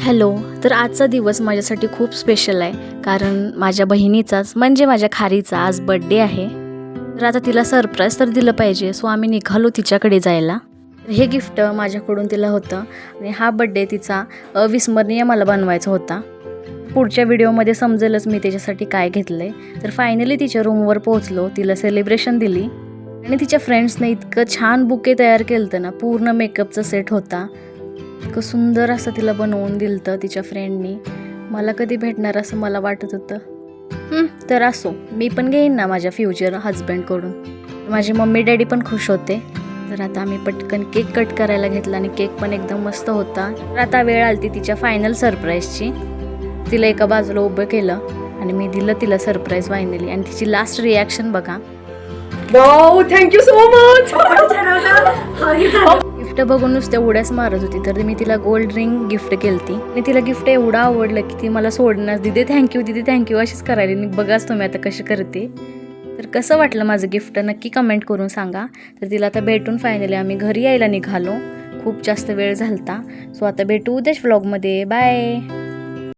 Hello. तर आजचा दिवस माझ्यासाठी खूप स्पेशल आहे, कारण माझ्या बहिणीचाच म्हणजे माझ्या खारीचा आज बर्थडे आहे. तर आता तिला सरप्राईज तर दिलं पाहिजे, सो आम्ही निघालो तिच्याकडे जायला. हे गिफ्ट माझ्याकडून तिला होतं आणि हा बर्थडे तिचा अविस्मरणीय मला बनवायचा होता. पुढच्या व्हिडिओमध्ये समजेलच मी त्याच्यासाठी काय घेतलं आहे. तर फायनली तिच्या रूमवर पोहोचलो, तिला सेलिब्रेशन दिली आणि तिच्या फ्रेंड्सने इतकं छान बुके तयार केलं होतं ना, पूर्ण मेकअपचा सेट होता. इतकं सुंदर असं तिला बनवून दिलं होतं तिच्या फ्रेंडनी. मला कधी भेटणार असं मला वाटत होतं. तर असो, मी पण घेईन ना माझ्या फ्युचर हजबंडकडून. माझे मम्मी डॅडी पण खुश होते. तर आता आम्ही पटकन केक कट करायला घेतला आणि केक पण एकदम मस्त होता. तर आता वेळ आली तिच्या फायनल सरप्राईजची. तिला एका बाजूला उभं केलं आणि मी दिलं तिला सरप्राईज फायनली. आणि तिची लास्ट रिॲक्शन बघा. Wow, thank you so much. Gift बघून नुसत्या उड्याच मारत होती. तर मी तिला गोल्ड रिंग गिफ्ट केलती आणि तिला गिफ्ट एवढं आवडलं की ती मला सोडणार, दिदे थँक्यू अशीच करायला. बघाच तुम्ही आता कशी करते. तर कसं वाटलं माझं गिफ्ट नक्की कमेंट करून सांगा. तर तिला आता भेटून फायनली आम्ही घरी यायला निघालो. खूप जास्त वेळ झालता. सो आता भेटू उद्याच व्लॉगमध्ये. बाय.